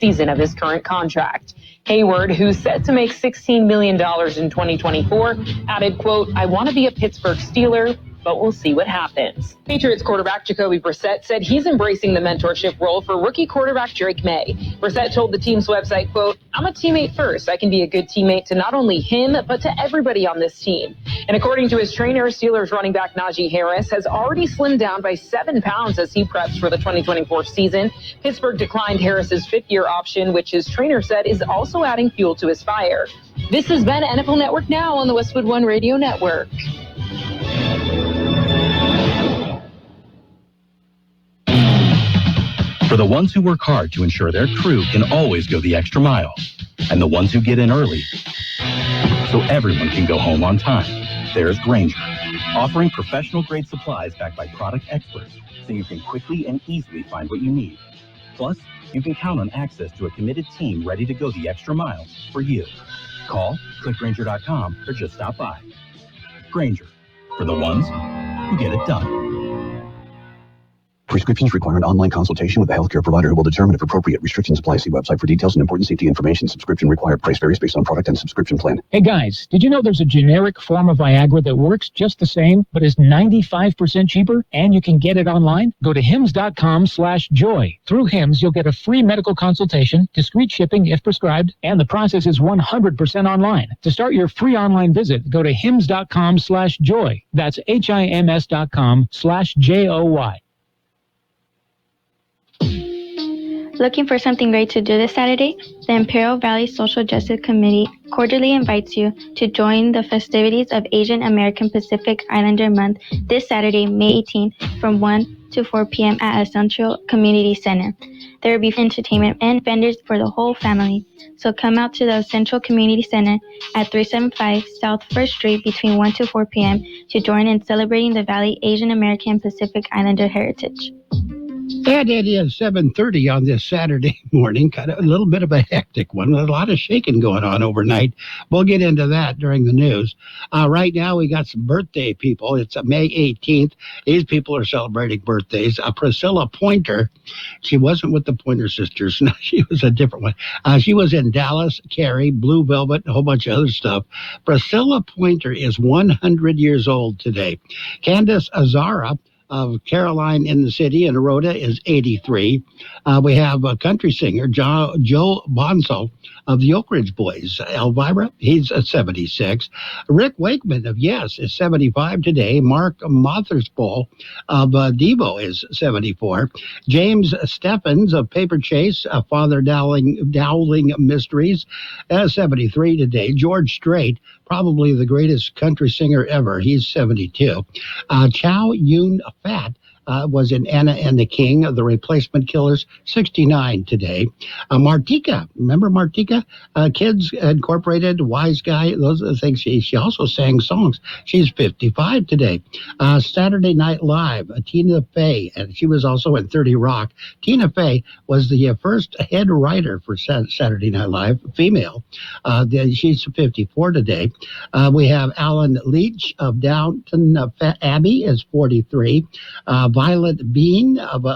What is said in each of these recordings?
season of his current contract. Hayward, who's set to make $16 million in 2024, added, quote, "I want to be a Pittsburgh Steeler, but we'll see what happens." Patriots quarterback Jacoby Brissett said he's embracing the mentorship role for rookie quarterback Drake May. Brissett told the team's website, quote, "I'm a teammate first. I can be a good teammate to not only him, but to everybody on this team." And according to his trainer, Steelers running back Najee Harris has already slimmed down by 7 pounds as he preps for the 2024 season. Pittsburgh declined Harris's 5th-year option, which his trainer said is also adding fuel to his fire. This has been NFL Network Now on the Westwood One Radio Network. For the ones who work hard to ensure their crew can always go the extra mile, and the ones who get in early so everyone can go home on time, there's Grainger, offering professional-grade supplies backed by product experts so you can quickly and easily find what you need. Plus, you can count on access to a committed team ready to go the extra mile for you. Call, click Grainger.com, or just stop by. Grainger, for the ones who get it done. Prescriptions require an online consultation with a healthcare provider who will determine if appropriate. Restrictions apply. See website for details and important safety information. Subscription required. Price varies based on product and subscription plan. Hey guys, did you know there's a generic form of Viagra that works just the same, but is 95% cheaper, and you can get it online? Go to hims.com/joy. Through Hims, you'll get a free medical consultation, discreet shipping if prescribed, and the process is 100% online. To start your free online visit, go to hims.com/joy. That's HIMS.com/JOY. Looking for something great to do this Saturday? The Imperial Valley Social Justice Committee cordially invites you to join the festivities of Asian American Pacific Islander Month this Saturday, May 18th from 1 to 4 p.m. at Central Community Center. There will be entertainment and vendors for the whole family. So come out to the Central Community Center at 375 South 1st Street between 1 to 4 p.m. to join in celebrating the Valley Asian American Pacific Islander heritage. And it is 7:30 on this Saturday morning, kind of a little bit of a hectic one, with a lot of shaking going on overnight. We'll get into that during the news. Right now, we got some birthday people. It's May 18th. These people are celebrating birthdays. Priscilla Pointer, she wasn't with the Pointer Sisters. No, she was a different one. She was in Dallas, Carrie, Blue Velvet, a whole bunch of other stuff. Priscilla Pointer is 100 years old today. Candace Azara of Caroline in the City in Rhoda is 83. We have a country singer, Joe Bonzo of the Oak Ridge Boys. Elvira, he's 76. Rick Wakeman of Yes is 75 today. Mark Motherspool of Devo is 74. James Steffens of Paper Chase, Father Dowling Mysteries, 73 today. George Strait, probably the greatest country singer ever. He's 72. Chow Yun Fat was in Anna and the King of the Replacement Killers, 69 today. Martika, remember Martika? Kids Incorporated, Wise Guy, those are the things. She also sang songs. She's 55 today. Saturday Night Live, Tina Fey, and she was also in 30 Rock. Tina Fey was the first head writer for Saturday Night Live, female. She's 54 today. We have Alan Leach of Downton Abbey is 43. Violet Bean of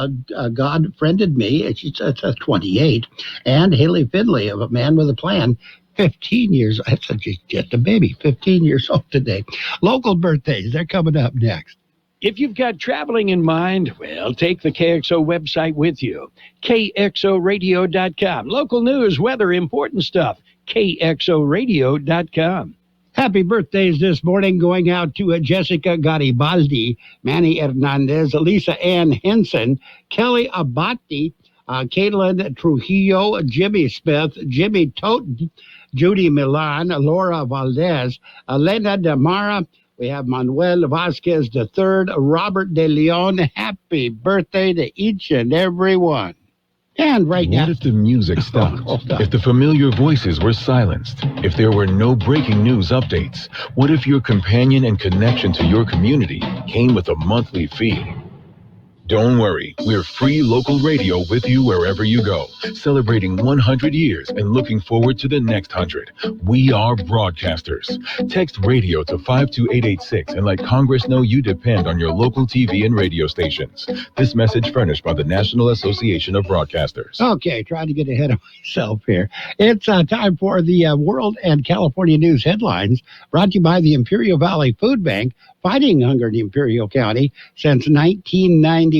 God Friended Me, she's 28. And Haley Findlay of A Man with a Plan, 15 years. That's just a baby, 15 years old today. Local birthdays, they're coming up next. If you've got traveling in mind, well, take the KXO website with you. KXORadio.com. Local news, weather, important stuff. KXORadio.com. Happy birthdays this morning going out to Jessica Garibaldi, Manny Hernandez, Lisa Ann Henson, Kelly Abati, Caitlin Trujillo, Jimmy Smith, Jimmy Toten, Judy Milan, Laura Valdez, Elena Damara. We have Manuel Vasquez III, Robert De Leon. Happy birthday to each and every one. And right now... What if the music stopped? If the familiar voices were silenced? If there were no breaking news updates? What if your companion and connection to your community came with a monthly fee? Don't worry, we're free local radio with you wherever you go, celebrating 100 years and looking forward to the next 100. We are broadcasters. Text radio to 52886 and let Congress know you depend on your local TV and radio stations. This message furnished by the National Association of Broadcasters. Okay, trying to get ahead of myself here. It's time for the World and California News headlines, brought to you by the Imperial Valley Food Bank, fighting hunger in Imperial County since 1991.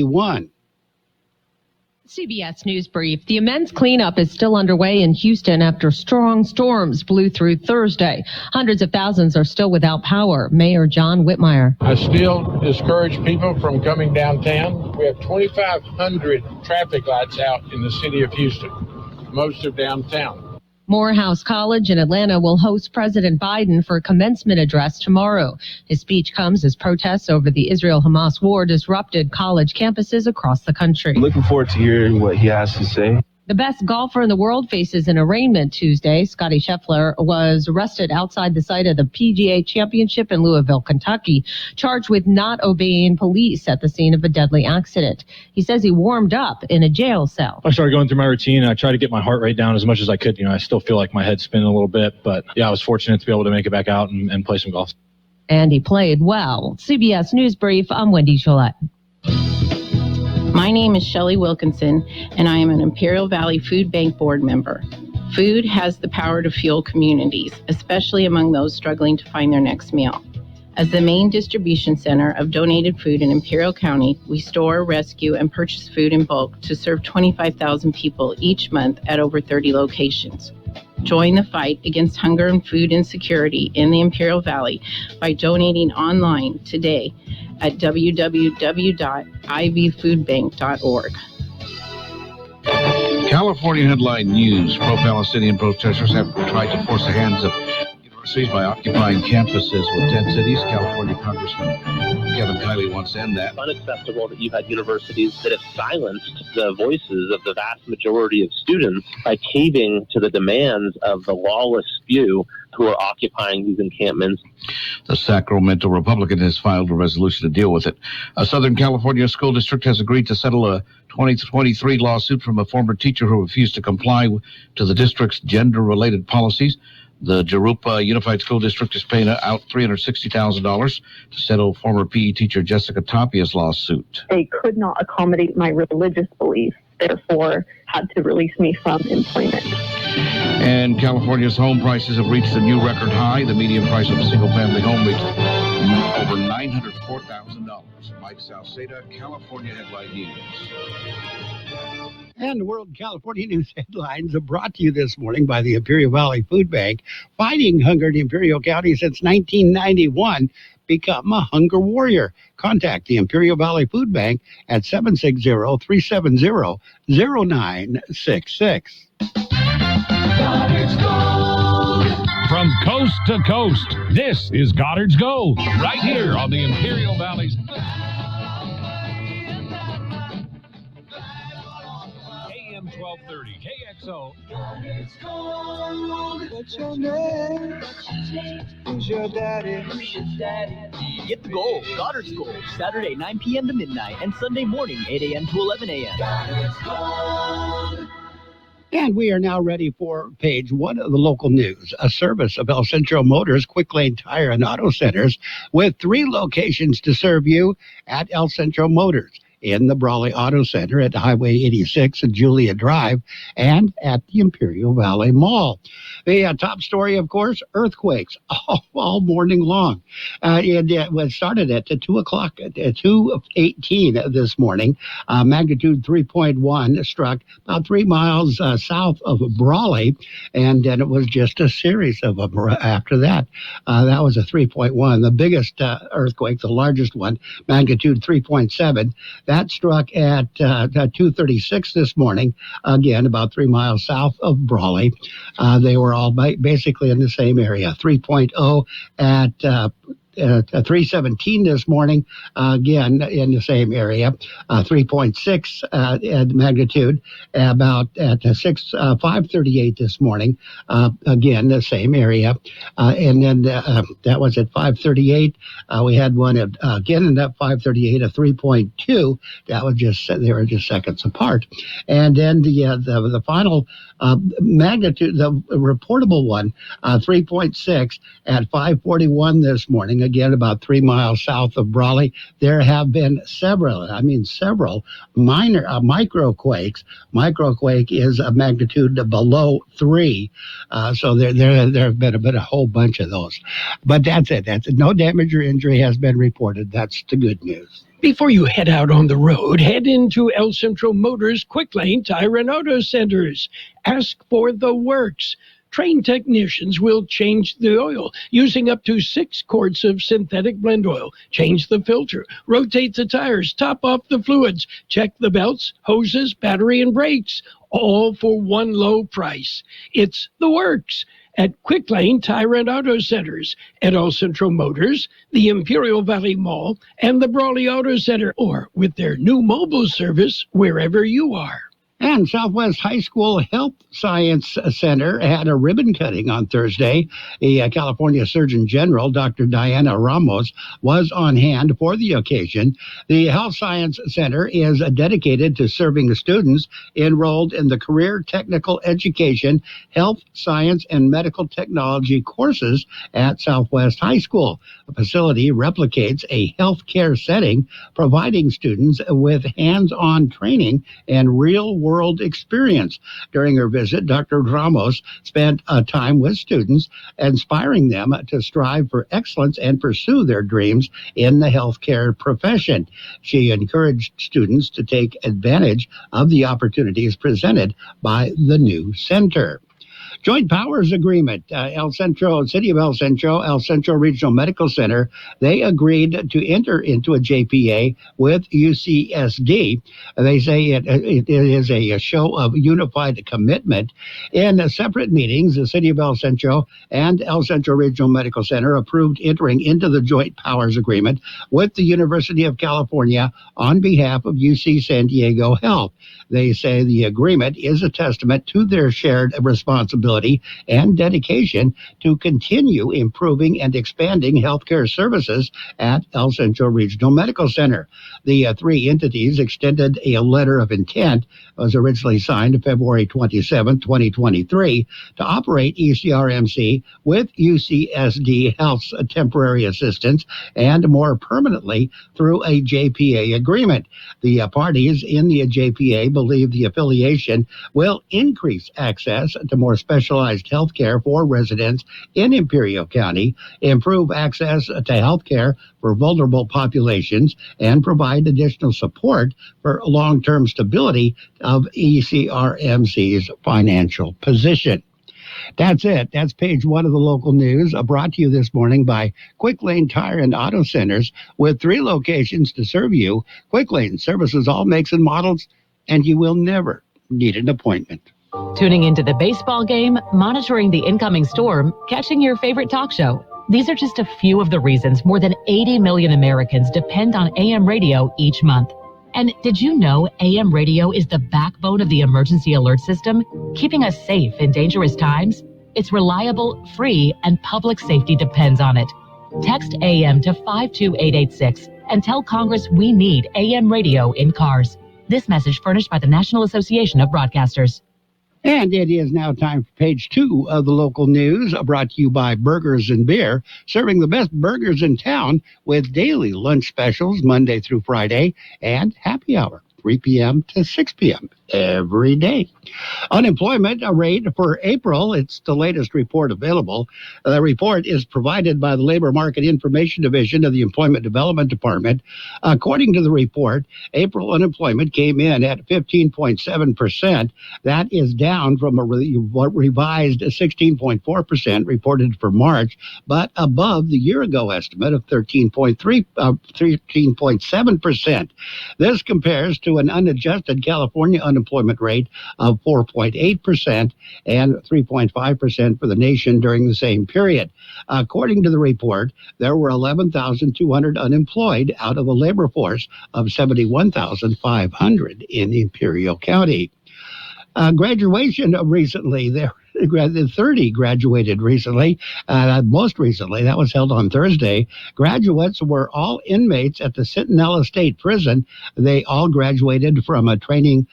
CBS News Brief. The immense cleanup is still underway in Houston after strong storms blew through Thursday. Hundreds of thousands are still without power. Mayor John Whitmire. I still discourage people from coming downtown. We have 2,500 traffic lights out in the city of Houston. Most are downtown. Morehouse College in Atlanta will host President Biden for a commencement address tomorrow. His speech comes as protests over the Israel-Hamas war disrupted college campuses across the country. Looking forward to hearing what he has to say. The best golfer in the world faces an arraignment Tuesday. Scottie Scheffler was arrested outside the site of the PGA Championship in Louisville, Kentucky, charged with not obeying police at the scene of a deadly accident. He says he warmed up in a jail cell. I started going through my routine. I tried to get my heart rate down as much as I could. I still feel like my head's spinning a little bit, but I was fortunate to be able to make it back out and play some golf. And he played well. CBS News Brief, I'm Wendy Gillette. My name is Shelley Wilkinson, and I am an Imperial Valley Food Bank board member. Food has the power to fuel communities, especially among those struggling to find their next meal. As the main distribution center of donated food in Imperial County, we store, rescue, and purchase food in bulk to serve 25,000 people each month at over 30 locations. Join the fight against hunger and food insecurity in the Imperial Valley by donating online today at www.ivfoodbank.org. California headline news. Pro-Palestinian protesters have tried to force the hands of universities by occupying campuses with 10 cities. California Congressman Kevin Kiley wants to end that. Unacceptable that you've had universities that have silenced the voices of the vast majority of students by caving to the demands of the lawless few who are occupying these encampments. The Sacramento Republican has filed a resolution to deal with it. A Southern California school district has agreed to settle a 2023 lawsuit from a former teacher who refused to comply to the district's gender-related policies. The Jurupa Unified School District is paying out $360,000 to settle former PE teacher Jessica Tapia's lawsuit. They could not accommodate my religious beliefs, therefore had to release me from employment. And California's home prices have reached a new record high. The median price of a single-family home reached over $904,000. Mike Salceda, California Headline News. And the World California News headlines are brought to you this morning by the Imperial Valley Food Bank, fighting hunger in Imperial County since 1991. Become a hunger warrior. Contact the Imperial Valley Food Bank at 760-370-0966. Goddard's Gold. From coast to coast, this is Goddard's Gold, right here on the Imperial Valley's AM 1230 KXO. Goddard's Gold. What's your name? Who's your daddy? Get the gold, Goddard's Gold, Saturday 9 p.m. to midnight and Sunday morning 8 a.m. to 11 a.m. Goddard's Gold. And we are now ready for page one of the local news, a service of El Centro Motors Quick Lane Tire and Auto Centers with 3 locations to serve you at El Centro Motors. In the Brawley Auto Center at Highway 86 and Julia Drive, and at the Imperial Valley Mall. The top story, of course, earthquakes all morning long. It was started at 2 o'clock, at 2:18 this morning. Magnitude 3.1 struck about 3 miles south of Brawley, and then it was just a series of them after that. That was a 3.1. The biggest earthquake, the largest one, magnitude 3.7. That struck at 2:36 this morning, again, about 3 miles south of Brawley. They were all basically in the same area. 3.0 at 317 this morning, again in the same area, 3.6 magnitude, about at 5:38 this morning, again the same area, and then that was at 5:38. We had one again at 5:38, a 3.2. That was they were just seconds apart, and then the final magnitude, the reportable one, 3.6 at 5:41 this morning, again about 3 miles south of Brawley. There have been several minor microquakes. Microquake is a magnitude below 3, so there have been a whole bunch of those. But that's it. No damage or injury has been reported. That's the good news. Before you head out on the road, head into El Centro Motors Quick Lane Tire and Auto Centers. Ask for the works. Trained technicians will change the oil using up to 6 quarts of synthetic blend oil. Change the filter, rotate the tires, top off the fluids, check the belts, hoses, battery, and brakes, all for one low price. It's the works at Quick Lane Tire and Auto Centers, at El Centro Motors, the Imperial Valley Mall, and the Brawley Auto Center, or with their new mobile service wherever you are. And Southwest High School Health Science Center had a ribbon cutting on Thursday. The California Surgeon General, Dr. Diana Ramos, was on hand for the occasion. The Health Science Center is dedicated to serving students enrolled in the Career Technical Education, Health Science, and Medical Technology courses at Southwest High School. The facility replicates a healthcare setting, providing students with hands-on training and real-world experience. During her visit, Dr. Ramos spent time with students, inspiring them to strive for excellence and pursue their dreams in the healthcare profession. She encouraged students to take advantage of the opportunities presented by the new center. Joint Powers Agreement, City of El Centro Regional Medical Center, they agreed to enter into a JPA with UCSD. They say it is a show of unified commitment. In separate meetings, the City of El Centro and El Centro Regional Medical Center approved entering into the Joint Powers Agreement with the University of California on behalf of UC San Diego Health. They say the agreement is a testament to their shared responsibility and dedication to continue improving and expanding healthcare services at El Centro Regional Medical Center. The three entities extended a letter of intent, was originally signed February 27, 2023, to operate ECRMC with UCSD Health's temporary assistance and more permanently through a JPA agreement. The parties in the JPA believe the affiliation will increase access to more specialized health care for residents in Imperial County, improve access to health care for vulnerable populations, and provide additional support for long-term stability of ECRMC's financial position. That's it. That's page 1 of the local news, brought to you this morning by Quick Lane Tire and Auto Centers, with 3 locations to serve you. Quick Lane services all makes and models, and you will never need an appointment. Tuning into the baseball game, monitoring the incoming storm, catching your favorite talk show. These are just a few of the reasons more than 80 million Americans depend on AM radio each month. And did you know AM radio is the backbone of the emergency alert system, keeping us safe in dangerous times? It's reliable, free, and public safety depends on it. Text AM to 52886 and tell Congress we need AM radio in cars. This message furnished by the National Association of Broadcasters. And it is now time for page 2 of the local news, brought to you by Burgers and Beer, serving the best burgers in town with daily lunch specials Monday through Friday and happy hour, 3 p.m. to 6 p.m. every day. Unemployment rate for April, it's the latest report available. The report is provided by the Labor Market Information Division of the Employment Development Department. According to the report, April unemployment came in at 15.7%. That is down from a revised 16.4% reported for March, but above the year-ago estimate of 13.7%. This compares to to an unadjusted California unemployment rate of 4.8% and 3.5% for the nation during the same period. According to the report, there were 11,200 unemployed out of a labor force of 71,500 in Imperial County. Graduation recently, 30 graduated recently. Most recently, that was held on Thursday. Graduates were all inmates at the Centinela State Prison. They all graduated from a training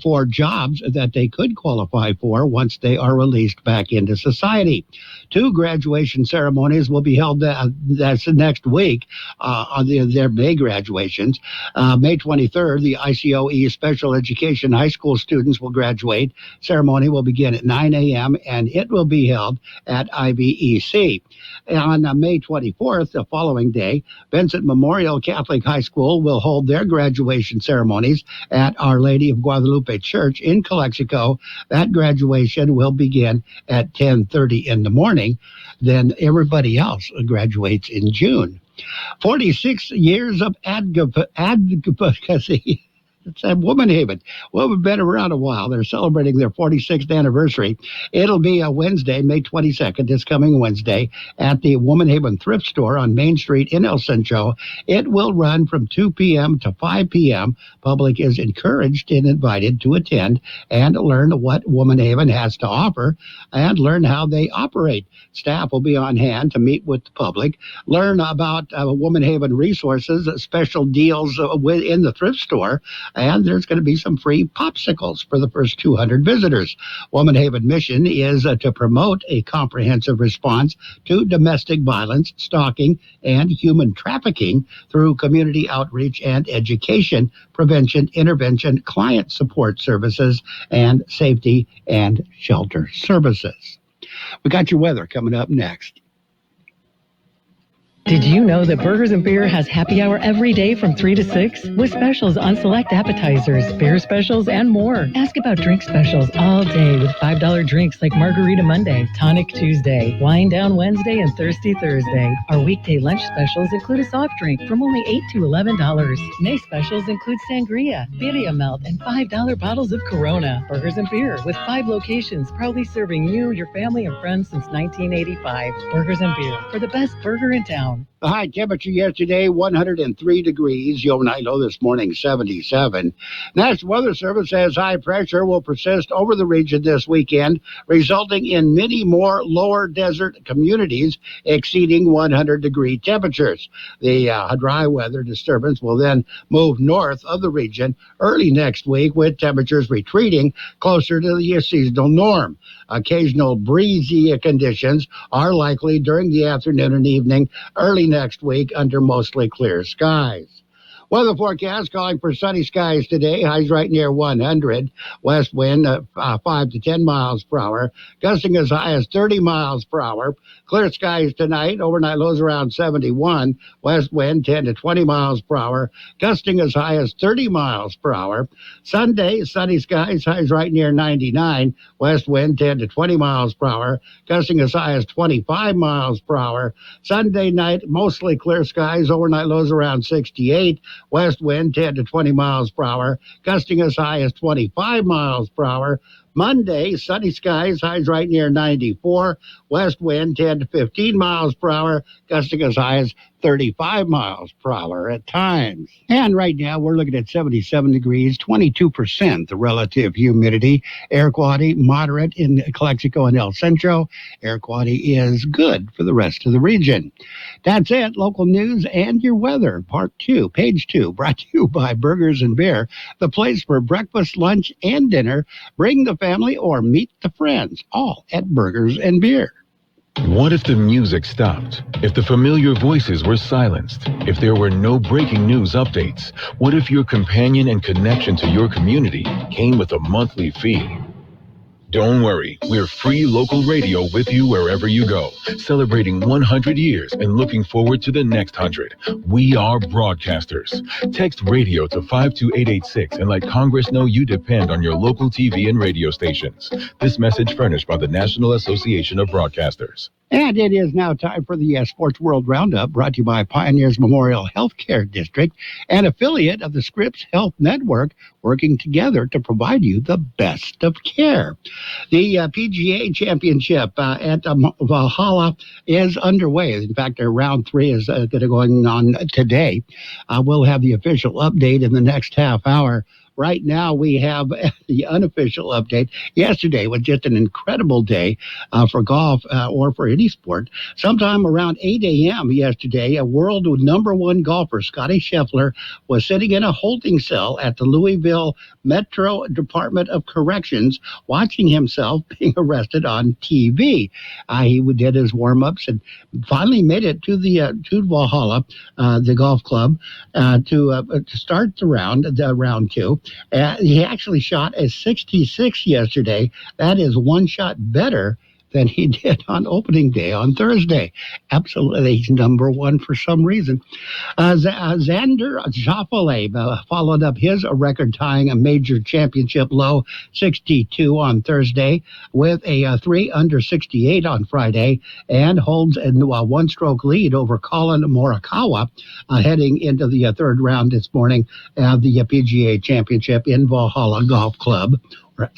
for jobs that they could qualify for once they are released back into society. 2 graduation ceremonies will be held that's next week on their May graduations. May 23rd, the ICOE Special Education High School students will graduate. Ceremony will begin at 9 a.m. and it will be held at IBEC. On May 24th, the following day, Vincent Memorial Catholic High School will hold their graduation ceremonies at Our Lady of Guadalupe Church in Calexico. That graduation will begin at 10:30 in the morning. Then everybody else graduates in June. 46 years of advocacy. It's at Woman Haven. Well, we've been around a while. They're celebrating their 46th anniversary. It'll be a Wednesday, May 22nd, this coming Wednesday, at the Woman Haven Thrift Store on Main Street in El Centro. It will run from 2 p.m. to 5 p.m. Public is encouraged and invited to attend and learn what Woman Haven has to offer and learn how they operate. Staff will be on hand to meet with the public, learn about Woman Haven resources, special deals in the thrift store, and there's going to be some free popsicles for the first 200 visitors. Woman Haven mission is to promote a comprehensive response to domestic violence, stalking, and human trafficking through community outreach and education, prevention, intervention, client support services, and safety and shelter services. We got your weather coming up next. Did you know that Burgers and Beer has happy hour every day from 3 to 6? With specials on select appetizers, beer specials, and more. Ask about drink specials all day with $5 drinks like Margarita Monday, Tonic Tuesday, Wine Down Wednesday, and Thirsty Thursday. Our weekday lunch specials include a soft drink from only $8 to $11. May specials include sangria, birria melt, and $5 bottles of Corona. Burgers and Beer with 5 locations, proudly serving you, your family, and friends since 1985. Burgers and Beer for the best burger in town. The high temperature yesterday, 103 degrees. The overnight low this morning, 77. National Weather Service says high pressure will persist over the region this weekend, resulting in many more lower desert communities exceeding 100-degree temperatures. The dry weather disturbance will then move north of the region early next week, with temperatures retreating closer to the seasonal norm. Occasional breezy conditions are likely during the afternoon and evening early next week under mostly clear skies. Weather forecast calling for sunny skies today. Highs right near 100. West wind 5 to 10 miles per hour. Gusting as high as 30 miles per hour. Clear skies tonight. Overnight lows around 71. West wind 10 to 20 miles per hour. Gusting as high as 30 miles per hour. Sunday, sunny skies. Highs right near 99. West wind 10 to 20 miles per hour. Gusting as high as 25 miles per hour. Sunday night, mostly clear skies. Overnight lows around 68. West wind 10 to 20 miles per hour, gusting as high as 25 miles per hour. Monday, sunny skies, highs right near 94. West wind 10 to 15 miles per hour, gusting as high as 35 miles per hour at times. And right now we're looking at 77 degrees, 22% the relative humidity. Air quality moderate in Calexico and El Centro. Air quality is good for the rest of the region. That's it. Local news and your weather. Part 2, page 2, brought to you by Burgers and Beer, the place for breakfast, lunch, and dinner. Bring the family or meet the friends, all at Burgers and Beer. What if the music stopped? If the familiar voices were silenced? If there were no breaking news updates? What if your companion and connection to your community came with a monthly fee? Don't worry, we're free local radio with you wherever you go, celebrating 100 years and looking forward to the next 100. We are broadcasters. Text radio to 52886 and let Congress know you depend on your local TV and radio stations. This message furnished by the National Association of Broadcasters. And it is now time for the Sports World Roundup, brought to you by Pioneers Memorial Healthcare District, an affiliate of the Scripps Health Network, working together to provide you the best of care. The PGA Championship at Valhalla is underway. In fact, round 3 is going on today. We'll have the official update in the next half hour. Right now, we have the unofficial update. Yesterday was just an incredible day for golf or for any sport. Sometime around 8 a.m. yesterday, a world #1 golfer, Scotty Scheffler, was sitting in a holding cell at the Louisville Metro Department of Corrections, watching himself being arrested on TV. He did his warm-ups and finally made it to to Valhalla, the golf club, to start the round 2. He actually shot a 66 yesterday. That is one shot better than he did on opening day on Thursday. Absolutely, he's #1 for some reason. Xander Schauffele followed up his record-tying a major championship low 62 on Thursday with a 3 under 68 on Friday, and holds a one-stroke lead over Colin Morikawa heading into the third round this morning of the PGA Championship in Valhalla Golf Club.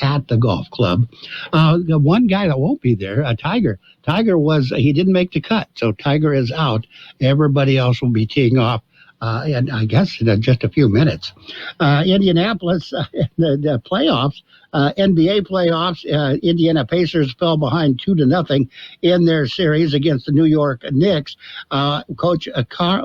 At the golf club. The one guy that won't be there, Tiger. Tiger he didn't make the cut, so Tiger is out. Everybody else will be teeing off, and I guess in just a few minutes. Indianapolis, the playoffs, NBA playoffs, Indiana Pacers fell behind 2-0 in their series against the New York Knicks. Coach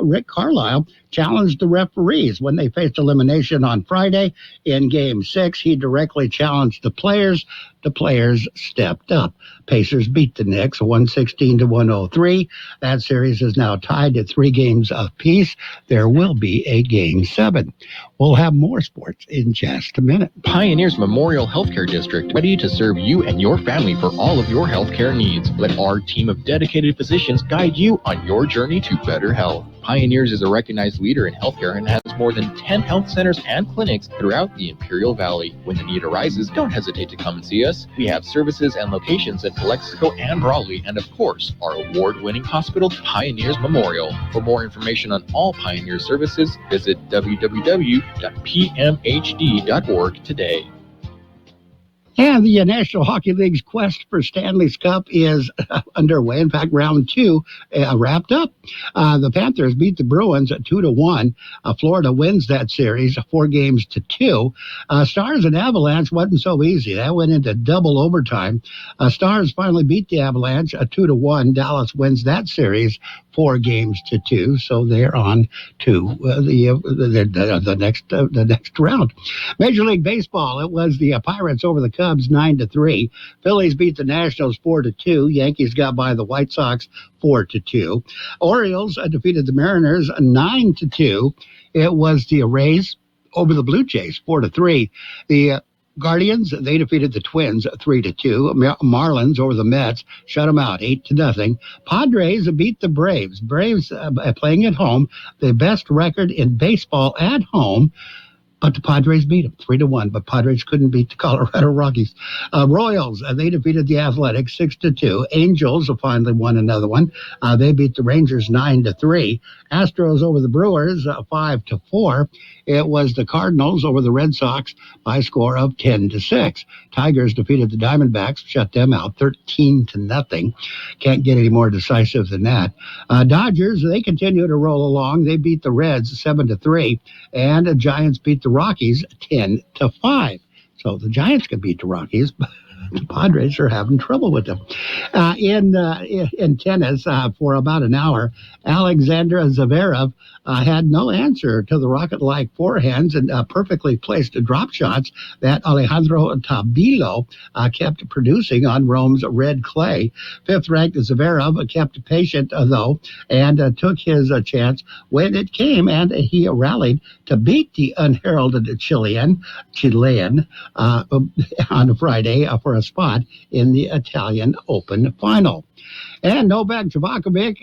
Rick Carlisle challenged the referees when they faced elimination on Friday. In Game 6, he directly challenged the players. The players stepped up. Pacers beat the Knicks 116-103. That series is now tied at 3 games apiece. There will be a Game 7. We'll have more sports in just a minute. Pioneers Memorial Healthcare District, ready to serve you and your family for all of your healthcare needs. Let our team of dedicated physicians guide you on your journey to better health. Pioneers is a recognized leader in healthcare and has more than 10 health centers and clinics throughout the Imperial Valley. When the need arises, don't hesitate to come and see us. We have services and locations in Calexico and Raleigh, and of course, our award-winning hospital, Pioneers Memorial. For more information on all Pioneer services, visit www.pmhd.org today. And the National Hockey League's quest for Stanley's Cup is underway. In fact, round 2 wrapped up. The Panthers beat the Bruins 2-1. Florida wins that series 4-2. Stars and Avalanche wasn't so easy. That went into double overtime. Stars finally beat the Avalanche 2-1. Dallas wins that series 4-2. So they're on to the next round. Major League Baseball. It was the Pirates over the Cubs 9-3. Phillies beat the Nationals 4-2. Yankees got by the White Sox 4-2. Orioles defeated the Mariners 9-2. It was the Rays over the Blue Jays 4-3. The Guardians, they defeated the Twins 3-2. Marlins over the Mets, shut them out 8-0. Padres beat the Braves. Braves playing at home, the best record in baseball at home. But the Padres beat them 3-1. But Padres couldn't beat the Colorado Rockies. Royals, they defeated the Athletics 6-2. Angels finally won another one. They beat the Rangers 9-3. Astros over the Brewers 5-4. It was the Cardinals over the Red Sox by a score of 10-6. Tigers defeated the Diamondbacks, shut them out 13-0. Can't get any more decisive than that. Dodgers, they continue to roll along. They beat the Reds 7-3, and the Giants beat the Rockies 10-5. So the Giants can beat the Rockies, but the Padres are having trouble with them. In tennis, for about an hour, Alexander Zverev had no answer to the rocket-like forehands and perfectly placed drop shots that Alejandro Tabilo kept producing on Rome's red clay. Fifth-ranked Zverev kept patient, though, and took his chance when it came, and he rallied to beat the unheralded Chilean on Friday for a spot in the Italian Open final. And Novak Djokovic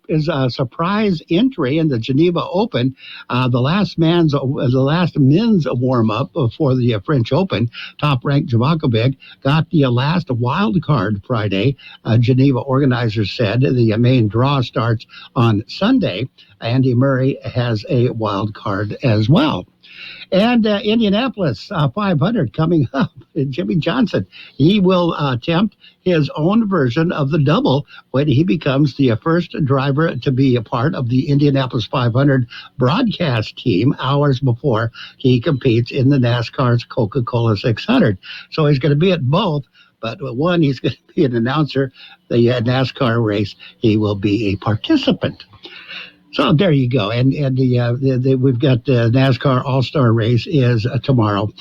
is a surprise entry in the Geneva Open. The last men's warm-up for the French Open. Top-ranked Djokovic got the last wild card Friday. Geneva organizers said the main draw starts on Sunday. Andy Murray has a wild card as well. And Indianapolis 500 coming up. Jimmy Johnson, he will attempt his own version of the double when he becomes the first driver to be a part of the Indianapolis 500 broadcast team hours before he competes in the NASCAR's Coca-Cola 600. So he's going to be at both. But one, he's going to be an announcer. The NASCAR race, he will be a participant. So there you go, and we've got the NASCAR All-Star Race is tomorrow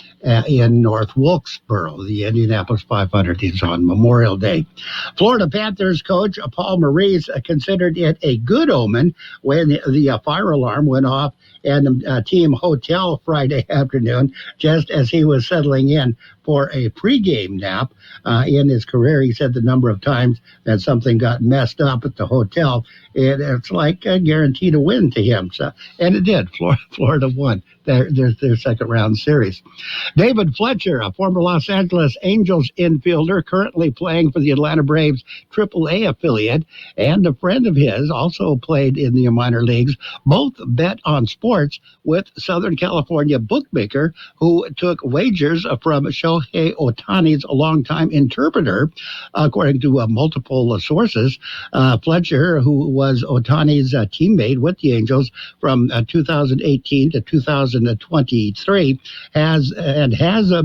in North Wilkesboro. The Indianapolis 500 is on Memorial Day. Florida Panthers coach Paul Maurice considered it a good omen when the fire alarm went off in the team hotel Friday afternoon, just as he was settling in for a pregame nap. In his career, he said the number of times that something got messed up at the hotel, it's like a guarantee to win to him. So, and it did. Florida won their second round series. David Fletcher, a former Los Angeles Angels infielder, currently playing for the Atlanta Braves AAA affiliate, and a friend of his also played in the minor leagues, both bet on sports with Southern California bookmaker who took wagers from Shohei Ohtani's longtime interpreter, according to multiple sources. Fletcher, who was Ohtani's teammate with the Angels from 2018 to 2023, has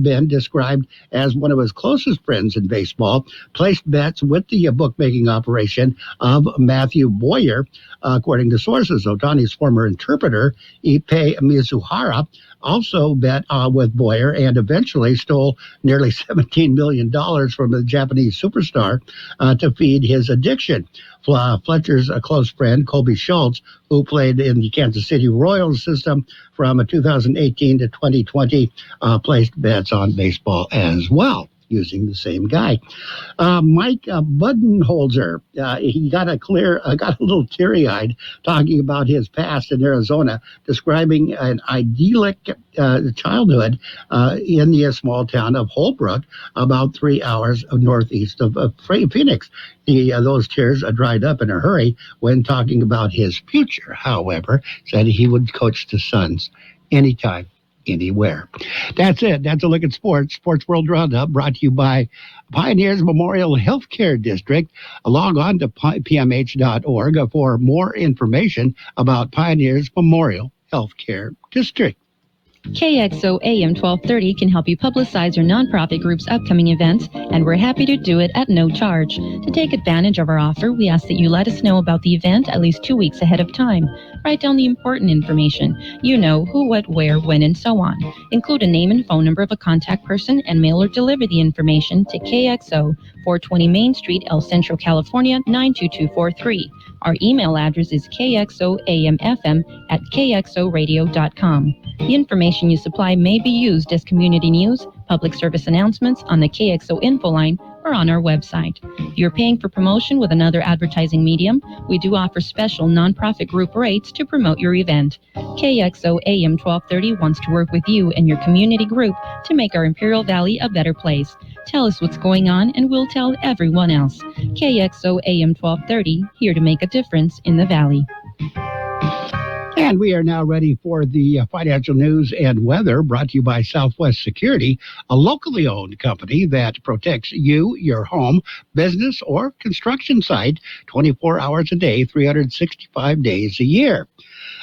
been described as one of his closest friends in baseball, placed bets with the bookmaking operation of Matthew Boyer. According to sources, Ohtani's former interpreter, Ippei Mizuhara, also bet with Boyer and eventually stole nearly $17 million from the Japanese superstar to feed his addiction. Fletcher's close friend, Colby Schultz, who played in the Kansas City Royals system from 2018 to 2020, placed bets on baseball as well, using the same guy. Mike Budenholzer, he got a little teary-eyed talking about his past in Arizona, describing an idyllic childhood in the small town of Holbrook, about 3 hours northeast of Phoenix. Those tears dried up in a hurry when talking about his future. However, said he would coach the Suns anytime, anywhere. That's it. That's a look at sports. Sports World Roundup brought to you by Pioneers Memorial Healthcare District. Log on to pmh.org for more information about Pioneers Memorial Healthcare District. KXO AM 1230 can help you publicize your nonprofit group's upcoming events, and we're happy to do it at no charge. To take advantage of our offer, we ask that you let us know about the event at least 2 weeks ahead of time. Write down the important information. You know, who, what, where, when, and so on. Include a name and phone number of a contact person and mail or deliver the information to KXO, 420 Main Street, El Centro, California, 92243. Our email address is kxoamfm@kxoradio.com. The information you supply may be used as community news, public service announcements on the KXO info line, or on our website. If you're paying for promotion with another advertising medium, we do offer special nonprofit group rates to promote your event. KXO AM 1230 wants to work with you and your community group to make our Imperial Valley a better place. Tell us what's going on and we'll tell everyone else. KXO AM 1230, here to make a difference in the Valley. And we are now ready for the financial news and weather, brought to you by Southwest Security, a locally owned company that protects you, your home, business, or construction site 24 hours a day, 365 days a year.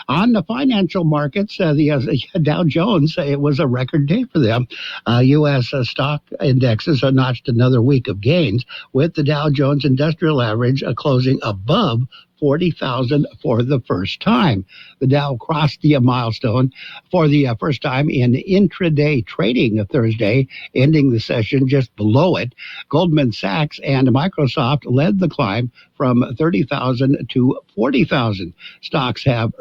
On the financial markets, the Dow Jones, it was a record day for them. U.S. stock indexes notched another week of gains, with the Dow Jones Industrial Average closing above 40,000 for the first time. The Dow crossed the milestone for the first time in intraday trading Thursday, ending the session just below it. Goldman Sachs and Microsoft led the climb from 30,000 to 40,000. Stocks have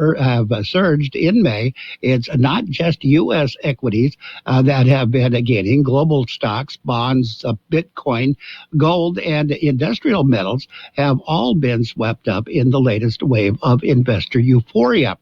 surged in May. It's not just U.S. equities that have been gaining. Global stocks, bonds, Bitcoin, gold, and industrial metals have all been swept up in the latest wave of investor euphoria.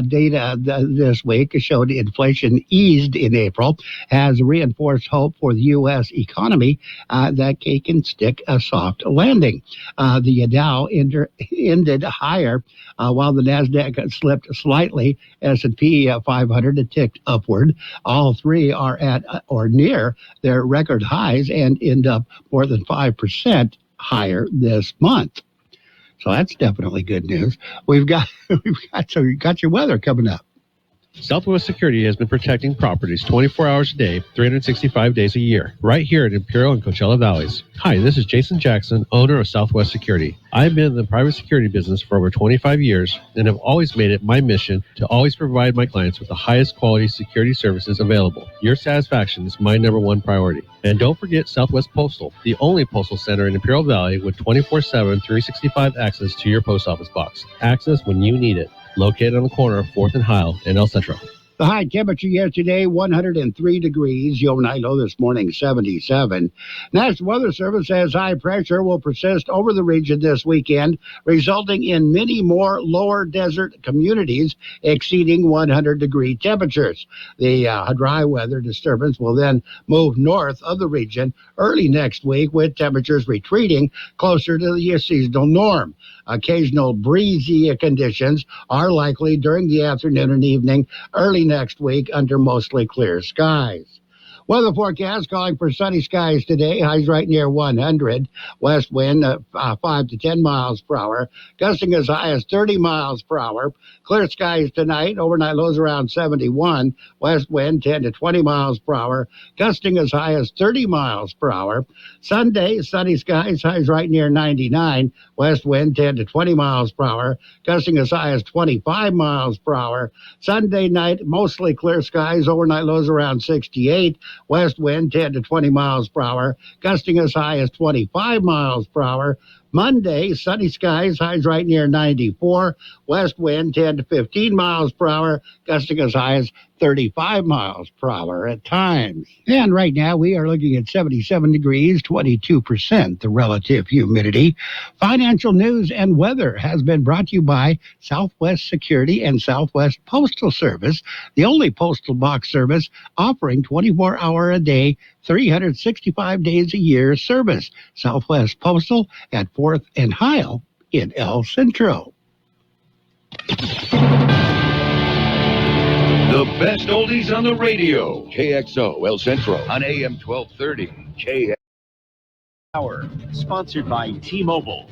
Data this week showed inflation eased in April, has reinforced hope for the U.S. economy that it can stick a soft landing. The Dow ended higher while the NASDAQ slipped slightly. S&P 500 ticked upward. All three are at or near their record highs and end up more than 5% higher this month. So that's definitely good news. We've got your weather coming up. Southwest Security has been protecting properties 24 hours a day, 365 days a year, right here in Imperial and Coachella Valleys. Hi, this is Jason Jackson, owner of Southwest Security. I've been in the private security business for over 25 years and have always made it my mission to always provide my clients with the highest quality security services available. Your satisfaction is my number one priority. And don't forget Southwest Postal, the only postal center in Imperial Valley with 24/7, 365 access to your post office box. Access when you need it. Located on the corner of 4th and Heil in El Centro. The high temperature yesterday, 103 degrees. The overnight low this morning, 77. National Weather Service says high pressure will persist over the region this weekend, resulting in many more lower desert communities exceeding 100-degree temperatures. The dry weather disturbance will then move north of the region early next week, with temperatures retreating closer to the seasonal norm. Occasional breezy conditions are likely during the afternoon and evening early next week under mostly clear skies. Weather forecast calling for sunny skies today. Highs right near 100. West wind 5 to 10 miles per hour. Gusting as high as 30 miles per hour. Clear skies tonight. Overnight lows around 71. West wind 10 to 20 miles per hour. Gusting as high as 30 miles per hour. Sunday, sunny skies. Highs right near 99. West wind 10 to 20 miles per hour. Gusting as high as 25 miles per hour. Sunday night, mostly clear skies. Overnight lows around 68. West wind 10 to 20 miles per hour, gusting as high as 25 miles per hour. Monday, sunny skies, highs right near 94. West wind 10 to 15 miles per hour, gusting as high as 35 miles per hour at times. And right now we are looking at 77 degrees, 22% the relative humidity. Financial news and weather has been brought to you by Southwest Security and Southwest Postal Service, the only postal box service offering 24-hour a day, 365 days a year service. Southwest Postal at 4th and Heil in El Centro. The best oldies on the radio. KXO El Centro on AM 1230. KXO. Hour, sponsored by T-Mobile.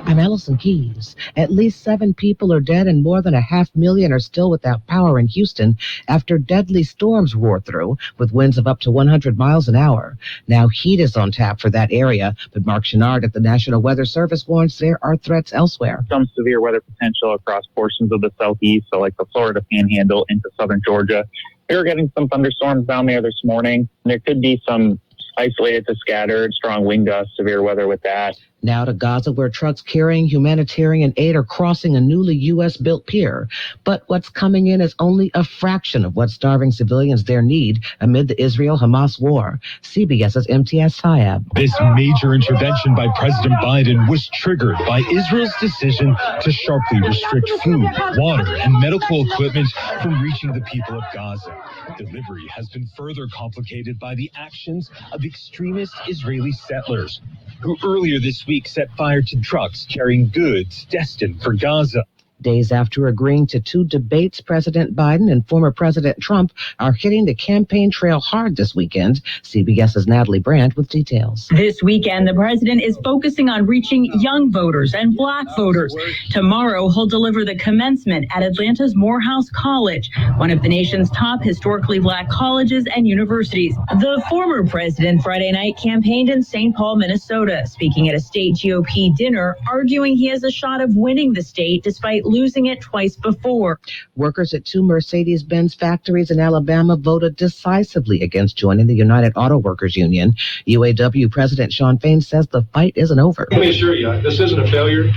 I'm Allison Keys. At least 7 people are dead and more than 500,000 are still without power in Houston after deadly storms roar through with winds of up to 100 miles an hour. Now heat is on tap for that area, but Mark Chenard at the National Weather Service warns there are threats elsewhere. Some severe weather potential across portions of the southeast, so like the Florida Panhandle into southern Georgia. We were getting some thunderstorms down there this morning. There could be some isolated to scattered, strong wind gusts, severe weather with that. Now to Gaza, where trucks carrying humanitarian aid are crossing a newly U.S.-built pier. But what's coming in is only a fraction of what starving civilians there need amid the Israel-Hamas war. CBS's MTS Fayab. This major intervention by President Biden was triggered by Israel's decision to sharply restrict food, water, and medical equipment from reaching the people of Gaza. Delivery has been further complicated by the actions of extremist Israeli settlers, who earlier this week set fire to trucks carrying goods destined for Gaza. Days after agreeing to 2 debates, President Biden and former President Trump are hitting the campaign trail hard this weekend. CBS's Natalie Brandt with details. This weekend, the president is focusing on reaching young voters and black voters. Tomorrow, he'll deliver the commencement at Atlanta's Morehouse College, one of the nation's top historically black colleges and universities. The former president Friday night campaigned in St. Paul, Minnesota, speaking at a state GOP dinner, arguing he has a shot of winning the state despite losing it twice before. Workers at 2 Mercedes-Benz factories in Alabama voted decisively against joining the United Auto Workers Union. UAW President Shawn Fain says the fight isn't over. Let me assure you, this isn't a failure.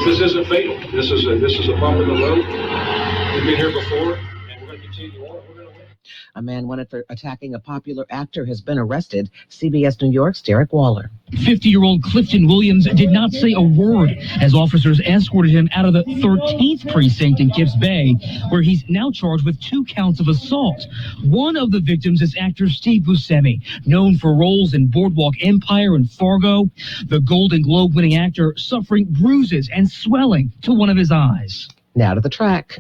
This isn't fatal. This is a bump in the road. We've been here before, and we're going to continue on. A man wanted for attacking a popular actor has been arrested. CBS New York's Derek Waller. 50-year-old Clifton Williams did not say a word as officers escorted him out of the 13th precinct in Kips Bay, where he's now charged with 2 counts of assault. One of the victims is actor Steve Buscemi, known for roles in Boardwalk Empire and Fargo. The Golden Globe-winning actor suffering bruises and swelling to one of his eyes. Now to the track.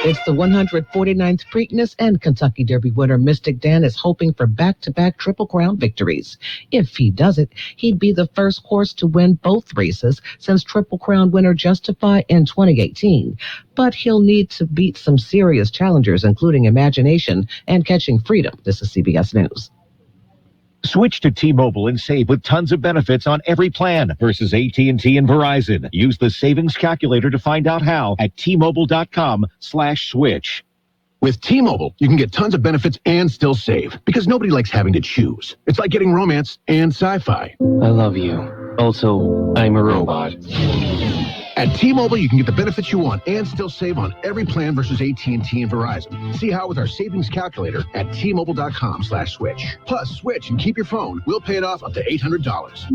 It's the 149th Preakness, and Kentucky Derby winner Mystic Dan is hoping for back-to-back Triple Crown victories. If he does it, he'd be the first horse to win both races since Triple Crown winner Justify in 2018. But he'll need to beat some serious challengers, including Imagination and Catching Freedom. This is CBS News. Switch to T-Mobile and save with tons of benefits on every plan versus AT&T and Verizon. Use the savings calculator to find out how at T-Mobile.com/switch. With T-Mobile, you can get tons of benefits and still save because nobody likes having to choose. It's like getting romance and sci-fi. I love you. Also, I'm a robot. At T-Mobile, you can get the benefits you want and still save on every plan versus AT&T and Verizon. See how with our savings calculator at T-Mobile.com/switch. Plus, switch and keep your phone. We'll pay it off up to $800.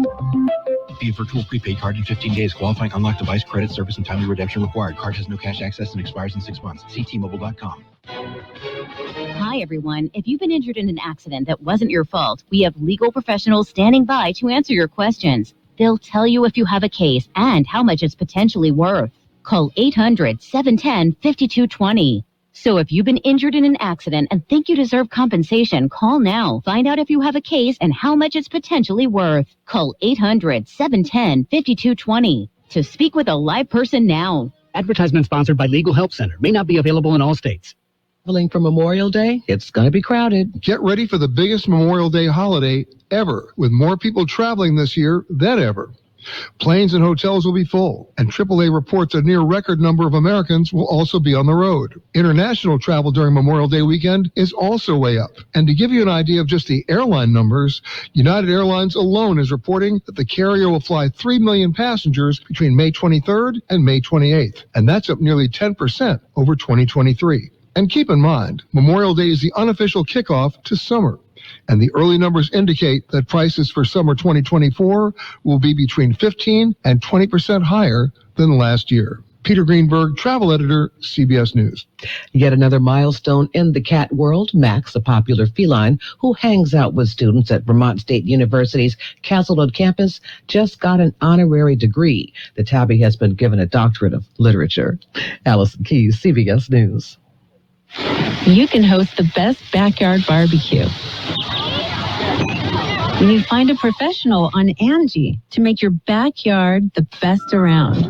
Be a virtual prepaid card in 15 days. Qualifying unlocked device credit service and timely redemption required. Card has no cash access and expires in 6 months. See T-Mobile.com. Hi, everyone. If you've been injured in an accident that wasn't your fault, we have legal professionals standing by to answer your questions. They'll tell you if you have a case and how much it's potentially worth. Call 800-710-5220. So if you've been injured in an accident and think you deserve compensation, call now. Find out if you have a case and how much it's potentially worth. Call 800-710-5220 to speak with a live person now. Advertisement sponsored by Legal Help Center. May not be available in all states. Traveling for Memorial Day, it's going to be crowded. Get ready for the biggest Memorial Day holiday ever, with more people traveling this year than ever. Planes and hotels will be full, and AAA reports a near record number of Americans will also be on the road. International travel during Memorial Day weekend is also way up. And to give you an idea of just the airline numbers, United Airlines alone is reporting that the carrier will fly 3 million passengers between May 23rd and May 28th, and that's up nearly 10% over 2023. And keep in mind, Memorial Day is the unofficial kickoff to summer, and the early numbers indicate that prices for summer 2024 will be between 15 and 20% higher than last year. Peter Greenberg, travel editor, CBS News. Yet another milestone in the cat world. Max, a popular feline who hangs out with students at Vermont State University's Castlewood campus, just got an honorary degree. The tabby has been given a doctorate of literature. Allison Keyes, CBS News. You can host the best backyard barbecue when you find a professional on Angie to make your backyard the best around.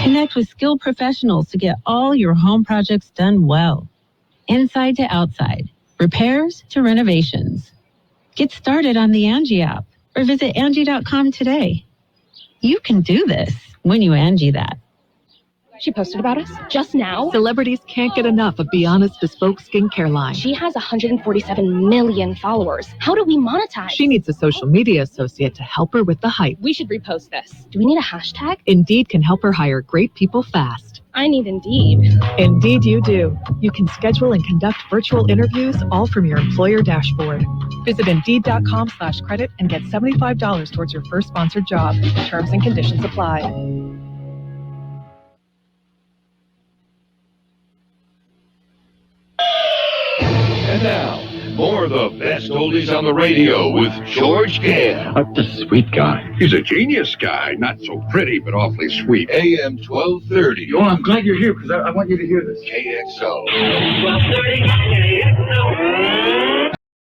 Connect with skilled professionals to get all your home projects done well. Inside to outside, repairs to renovations. Get started on the Angie app or visit Angie.com today. You can do this when you Angie that. She posted about us just now. Celebrities can't get enough of Beyond's bespoke skincare line. She has 147 million followers. How do we monetize? She needs a social media associate to help her with the hype. We should repost this. Do we need a hashtag? Indeed can help her hire great people fast. I need Indeed. Indeed you do. You can schedule and conduct virtual interviews all from your employer dashboard. Visit Indeed.com/credit and get $75 towards your first sponsored job. Terms and conditions apply. And now, More of the best oldies on the radio with George Gale. A sweet guy. He's a genius guy. Not so pretty, but awfully sweet. AM 1230. Oh, I'm glad you're here because I want you to hear this. KXO. 1230 KXO.